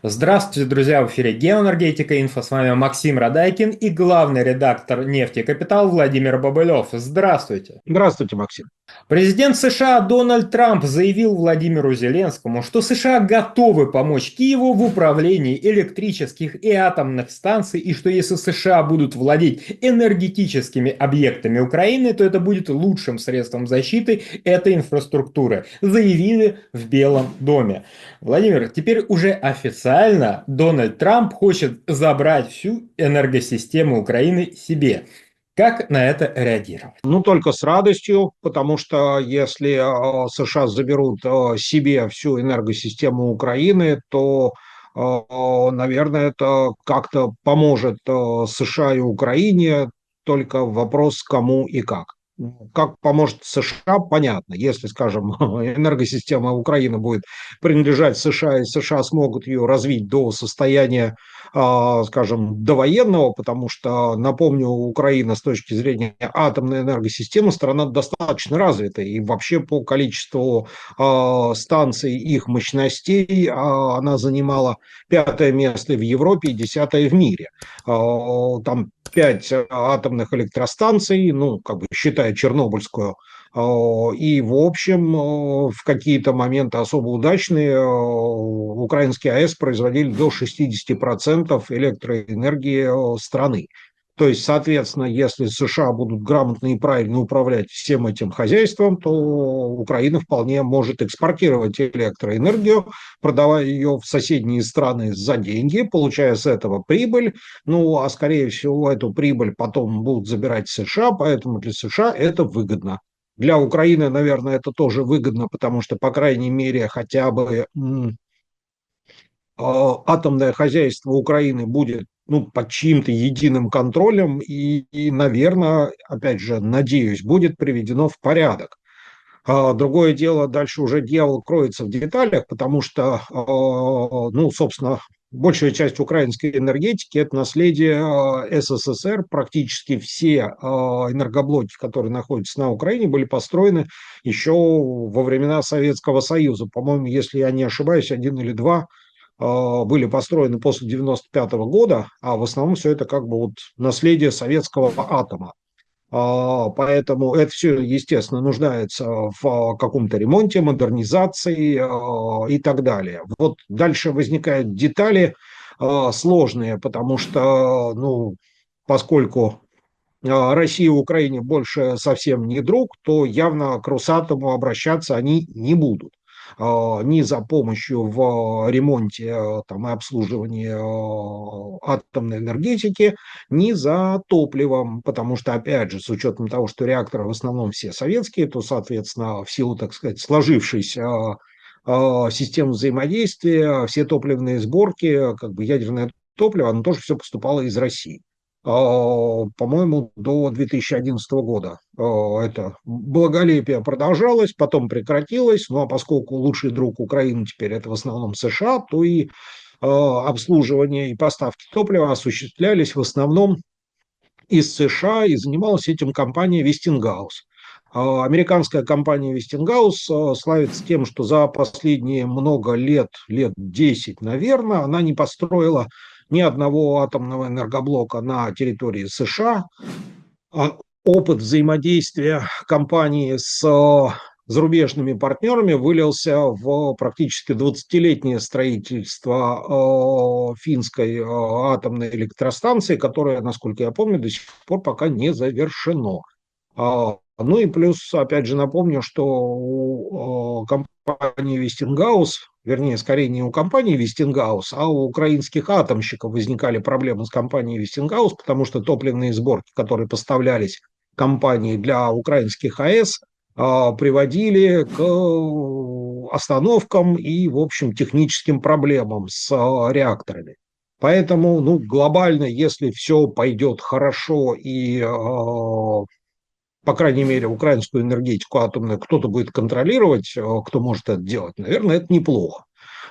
Здравствуйте, друзья! В эфире Геоэнергетика Инфо. С вами Максим Радайкин и главный редактор «Нефти Капитал» Владимир Бобылев. Здравствуйте! Здравствуйте, Максим. Президент США Дональд Трамп заявил Владимиру Зеленскому, что США готовы помочь Киеву в управлении электрических и атомных станций, и что если США будут владеть энергетическими объектами Украины, то это будет лучшим средством защиты этой инфраструктуры, заявили в Белом доме. Владимир, теперь уже официально Дональд Трамп хочет забрать всю энергосистему Украины себе. Как на это реагировать? Ну, только с радостью, потому что если США заберут себе всю энергосистему Украины, то, наверное, это как-то поможет США и Украине, только вопрос, кому и как. Как поможет США, понятно. Если, скажем, энергосистема Украины будет принадлежать США, и США смогут ее развить до состояния, скажем, довоенного, потому что, напомню, Украина с точки зрения атомной энергосистемы страна достаточно развитая, и вообще по количеству станций их мощностей она занимала пятое место в Европе и десятое в мире. Там 5 атомных электростанций, ну, как бы считая Чернобыльскую, и, в общем, в какие-то моменты особо удачные украинские АЭС производили до 60% электроэнергии страны. То есть, соответственно, если США будут грамотно и правильно управлять всем этим хозяйством, то Украина вполне может экспортировать электроэнергию, продавая ее в соседние страны за деньги, получая с этого прибыль. Ну, а скорее всего, эту прибыль потом будут забирать США, поэтому для США это выгодно. Для Украины, наверное, это тоже выгодно, потому что, по крайней мере, хотя бы атомное хозяйство Украины будет, ну, под чьим-то единым контролем наверное, опять же, надеюсь, будет приведено в порядок. Другое дело, дальше уже дьявол кроется в деталях, потому что, ну, собственно, большая часть украинской энергетики – это наследие СССР. Практически все энергоблоки, которые находятся на Украине, были построены еще во времена Советского Союза. По-моему, если я не ошибаюсь, один или два были построены после 95 года, а в основном все это как бы вот наследие советского атома. Поэтому это все, естественно, нуждается в каком-то ремонте, модернизации и так далее. Вот дальше возникают детали сложные, потому что, ну, поскольку Россия и Украине больше совсем не друг, то явно к Росатому обращаться они не будут ни за помощью в ремонте там, и обслуживании атомной энергетики, ни за топливом, потому что, опять же, с учетом того, что реакторы в основном все советские, то, соответственно, в силу, так сказать, сложившейся системы взаимодействия, все топливные сборки, как бы ядерное топливо, оно тоже все поступало из России. По-моему, до 2011 года это благолепие продолжалось, потом прекратилось, ну а поскольку лучший друг Украины теперь это в основном США, то и обслуживание и поставки топлива осуществлялись в основном из США, и занималась этим компания Westinghouse. Американская компания Westinghouse славится тем, что за последние много лет, лет 10, наверное, она не построила ни одного атомного энергоблока на территории США. Опыт взаимодействия компании с зарубежными партнерами вылился в практически 20-летнее строительство финской атомной электростанции, которая, насколько я помню, до сих пор пока не завершено. Ну и плюс, опять же, напомню, что у компании Westinghouse, вернее, скорее не у компании Westinghouse, а у украинских атомщиков возникали проблемы с компанией Westinghouse, потому что топливные сборки, которые поставлялись компании для украинских АЭС, приводили к остановкам и, в общем, техническим проблемам с реакторами. Поэтому, ну, глобально, если все пойдет хорошо и, по крайней мере, украинскую энергетику атомную кто-то будет контролировать, кто может это делать, наверное, это неплохо.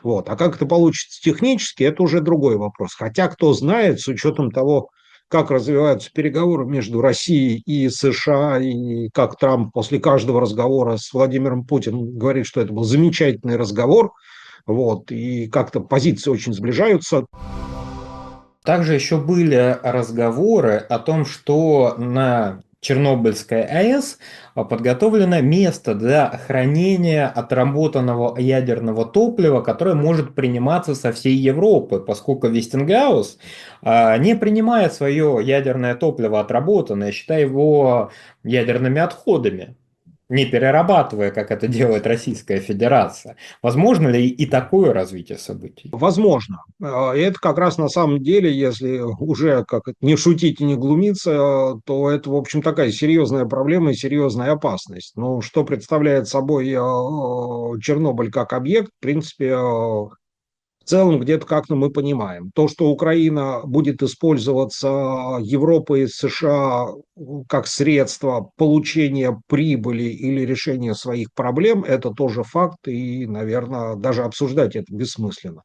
Вот. А как это получится технически, это уже другой вопрос. Хотя, кто знает, с учетом того, как развиваются переговоры между Россией и США, и как Трамп после каждого разговора с Владимиром Путиным говорит, что это был замечательный разговор, Вот, и как-то позиции очень сближаются. Также еще были разговоры о том, что на Чернобыльской АЭС подготовлено место для хранения отработанного ядерного топлива, которое может приниматься со всей Европы, поскольку Вестингаус не принимает свое ядерное топливо отработанное, считая его ядерными отходами, не перерабатывая, как это делает Российская Федерация. Возможно ли и такое развитие событий? Возможно. И это как раз на самом деле, если уже как это, не шутить и не глумиться, то это, в общем, такая серьезная проблема и серьезная опасность. Ну, что представляет собой Чернобыль как объект, в принципе, в целом где-то как-то мы понимаем. То, что Украина будет использоваться Европой и США как средство получения прибыли или решения своих проблем, это тоже факт, и, наверное, даже обсуждать это бессмысленно.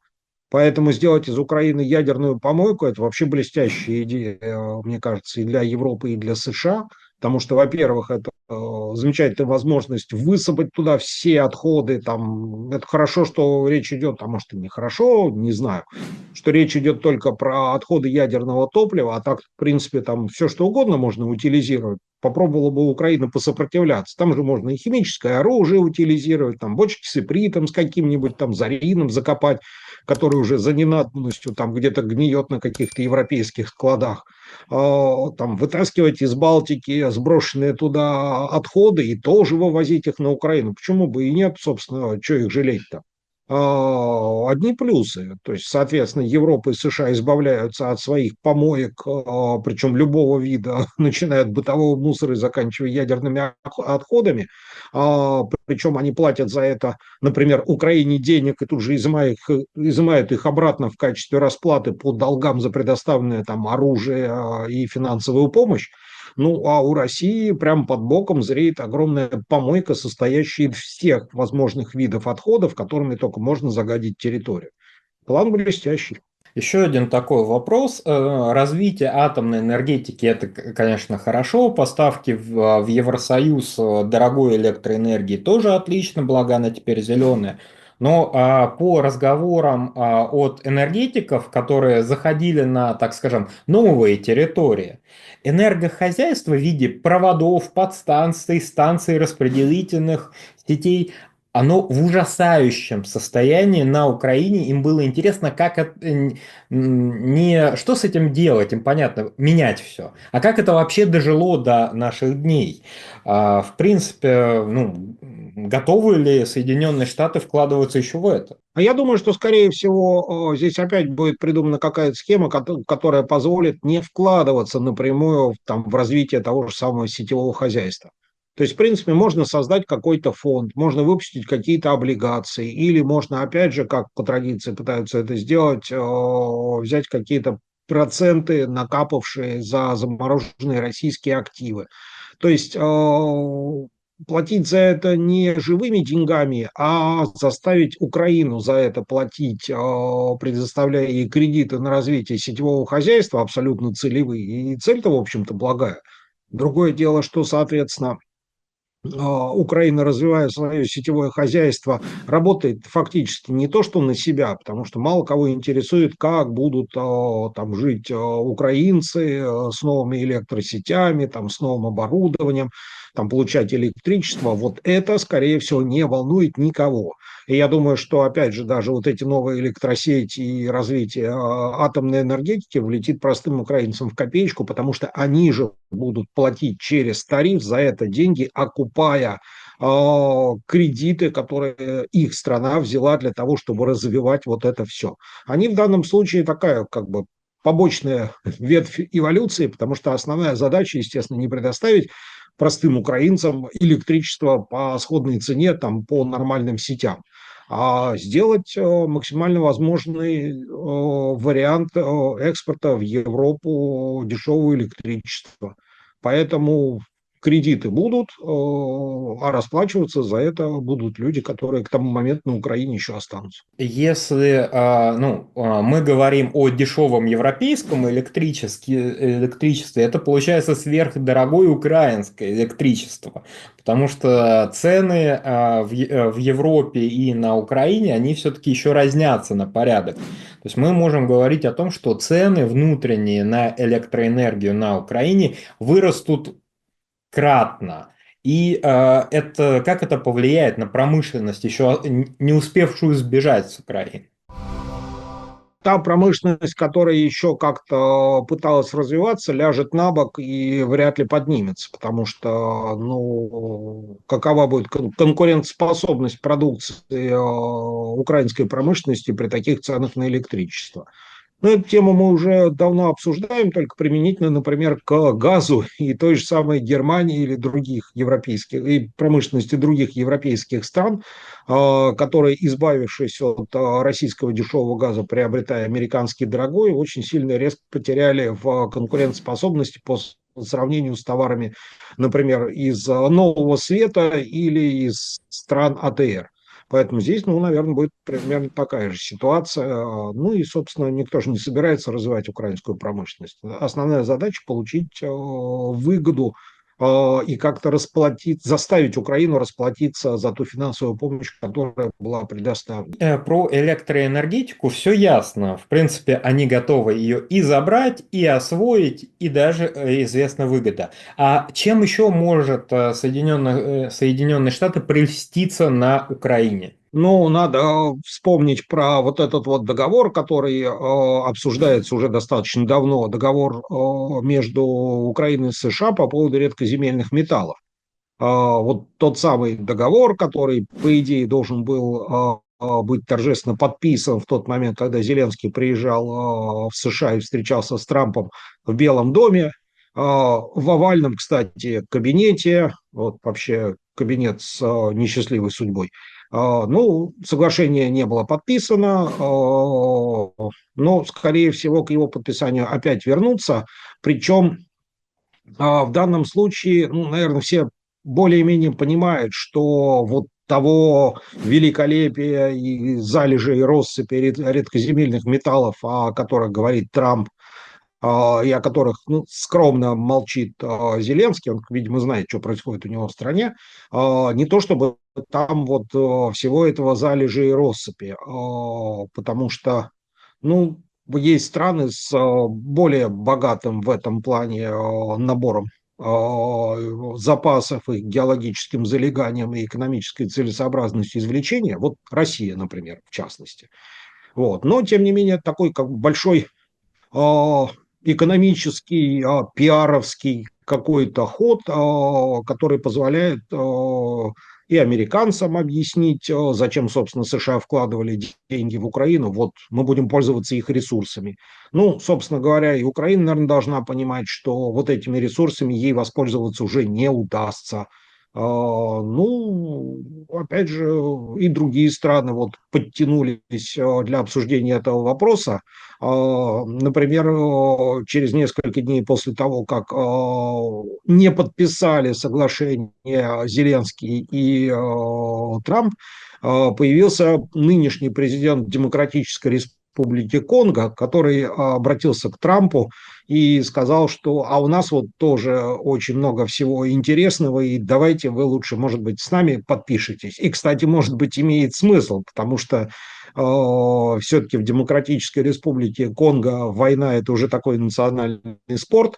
Поэтому сделать из Украины ядерную помойку – это вообще блестящая идея, мне кажется, и для Европы, и для США, потому что, во-первых, это замечательная возможность высыпать туда все отходы. Там, это хорошо, что речь идет, а может и нехорошо, не знаю, что речь идет только про отходы ядерного топлива, а так, в принципе, там все что угодно можно утилизировать. Попробовала бы Украина посопротивляться. Там же можно и химическое оружие утилизировать, там бочки с ипритом, с каким-нибудь там зарином закопать, который уже за ненадобностью там где-то гниет на каких-то европейских складах, там вытаскивать из Балтики сброшенные туда отходы и тоже вывозить их на Украину. Почему бы и нет, собственно, что их жалеть-то? Одни плюсы. То есть, соответственно, Европа и США избавляются от своих помоек, причем любого вида, начиная от бытового мусора и заканчивая ядерными отходами. Причем они платят за это, например, Украине денег и тут же изымают их обратно в качестве расплаты по долгам за предоставленное там оружие и финансовую помощь. Ну, а у России прямо под боком зреет огромная помойка, состоящая из всех возможных видов отходов, которыми только можно загадить территорию. План блестящий. Еще один такой вопрос. Развитие атомной энергетики – это, конечно, хорошо. Поставки в Евросоюз дорогой электроэнергии тоже отлично, благо она теперь зеленая. Но по разговорам от энергетиков, которые заходили на, так скажем, новые территории, энергохозяйство в виде проводов, подстанций, станций распределительных сетей оно в ужасающем состоянии на Украине. Им было интересно, как это, не что с этим делать, им понятно, менять все, а как это вообще дожило до наших дней. В принципе, ну, готовы ли Соединенные Штаты вкладываться еще в это? А я думаю, что, скорее всего, здесь опять будет придумана какая-то схема, которая позволит не вкладываться напрямую там, в развитие того же самого сетевого хозяйства. То есть, в принципе, можно создать какой-то фонд, можно выпустить какие-то облигации, или можно, опять же, как по традиции пытаются это сделать, взять какие-то проценты, накапавшие за замороженные российские активы. То есть платить за это не живыми деньгами, а заставить Украину за это платить, предоставляя ей кредиты на развитие сетевого хозяйства абсолютно целевые. И цель-то, в общем-то, благая. Другое дело, что, соответственно, Украина, развивая свое сетевое хозяйство, работает фактически не то, что на себя, потому что мало кого интересует, как будут там жить украинцы с новыми электросетями, там, с новым оборудованием, там, получать электричество. Вот это, скорее всего, не волнует никого. И я думаю, что, опять же, даже вот эти новые электросети и развитие атомной энергетики влетит простым украинцам в копеечку, потому что они же будут платить через тариф за это деньги, окупая кредиты, которые их страна взяла для того, чтобы развивать вот это все. Они в данном случае такая как бы побочная ветвь эволюции, потому что основная задача, естественно, не предоставить простым украинцам электричество по сходной цене, там, по нормальным сетям, а сделать максимально возможный вариант экспорта в Европу дешевого электричества. Поэтому кредиты будут, а расплачиваться за это будут люди, которые к тому моменту на Украине еще останутся. Если мы говорим о дешевом европейском электричестве, это получается сверхдорогое украинское электричество, потому что цены в Европе и на Украине, они все-таки еще разнятся на порядок. То есть мы можем говорить о том, что цены внутренние на электроэнергию на Украине вырастут кратно. И как это повлияет на промышленность, еще не успевшую сбежать с Украины? Та промышленность, которая еще как-то пыталась развиваться, ляжет на бок и вряд ли поднимется, потому что, ну, какова будет конкурентоспособность продукции украинской промышленности при таких ценах на электричество. Но эту тему мы уже давно обсуждаем, только применительно, например, к газу и той же самой Германии или других европейских, и промышленности других европейских стран, которые, избавившись от российского дешевого газа, приобретая американский дорогой, очень сильно резко потеряли в конкурентоспособности по сравнению с товарами, например, из Нового Света или из стран АТР. Поэтому здесь, ну, наверное, будет примерно такая же ситуация. Ну и, собственно, никто же не собирается развивать украинскую промышленность. Основная задача – получить выгоду и как-то расплатить, заставить Украину расплатиться за ту финансовую помощь, которая была предоставлена. Про электроэнергетику все ясно. В принципе, они готовы ее и забрать, и освоить, и даже известна выгода. А чем еще может Соединенные Штаты прельститься на Украине? Ну, надо вспомнить про вот этот вот договор, который обсуждается уже достаточно давно, договор между Украиной и США по поводу редкоземельных металлов. Вот тот самый договор, который, по идее, должен был быть торжественно подписан в тот момент, когда Зеленский приезжал в США и встречался с Трампом в Белом доме, в овальном, кстати, кабинете, вот вообще кабинет с несчастливой судьбой. Ну, соглашение не было подписано, но, скорее всего, к его подписанию опять вернутся. Причем в данном случае, ну, наверное, все более-менее понимают, что вот того великолепия и залежей россыпи редкоземельных металлов, о которых говорит Трамп, и о которых, ну, скромно молчит Зеленский, он, видимо, знает, что происходит у него в стране, не то чтобы там вот всего этого залежи и россыпи, потому что, ну, есть страны с более богатым в этом плане набором запасов и геологическим залеганием и экономической целесообразностью извлечения. Вот Россия, например, в частности. Вот. Но, тем не менее, такой как бы большой экономический, пиаровский какой-то ход, который позволяет и американцам объяснить, зачем, собственно, США вкладывали деньги в Украину. Вот мы будем пользоваться их ресурсами. Ну, собственно говоря, и Украина, наверное, должна понимать, что вот этими ресурсами ей воспользоваться уже не удастся. Ну, опять же, и другие страны вот подтянулись для обсуждения этого вопроса. Например, через несколько дней после того, как не подписали соглашение Зеленский и Трамп, появился нынешний президент Демократической Республики Конго, который обратился к Трампу и сказал, что а у нас вот тоже очень много всего интересного, и давайте вы лучше, может быть, с нами подпишитесь. И, кстати, может быть, имеет смысл, потому что все-таки в Демократической Республике Конго война – это уже такой национальный спорт.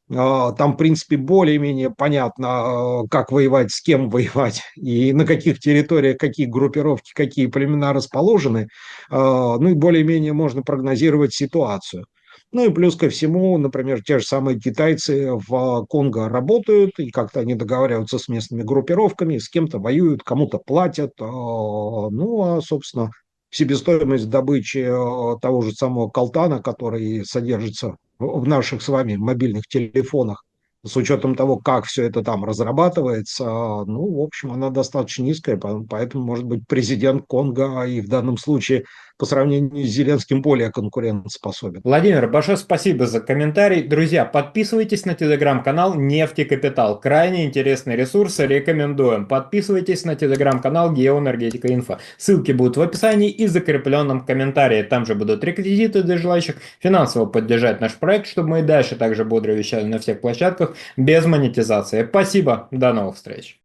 Там, в принципе, более-менее понятно, как воевать, с кем воевать и на каких территориях какие группировки, какие племена расположены. Ну и более-менее можно прогнозировать ситуацию. Ну и плюс ко всему, например, те же самые китайцы в Конго работают, и как-то они договариваются с местными группировками, с кем-то воюют, кому-то платят. Ну, а, собственно, себестоимость добычи того же самого колтана, который содержится в наших с вами мобильных телефонах, с учетом того, как все это там разрабатывается, ну, в общем, она достаточно низкая, поэтому, может быть, президент Конго и в данном случае по сравнению с Зеленским более конкурентоспособен. Владимир, большое спасибо за комментарий. Друзья, подписывайтесь на телеграм-канал «Нефть и Капитал». Крайне интересные ресурсы, рекомендуем. Подписывайтесь на телеграм-канал «Геоэнергетика Инфо». Ссылки будут в описании и закрепленном комментарии. Там же будут реквизиты для желающих финансово поддержать наш проект, чтобы мы и дальше также бодро вещали на всех площадках без монетизации. Спасибо, до новых встреч.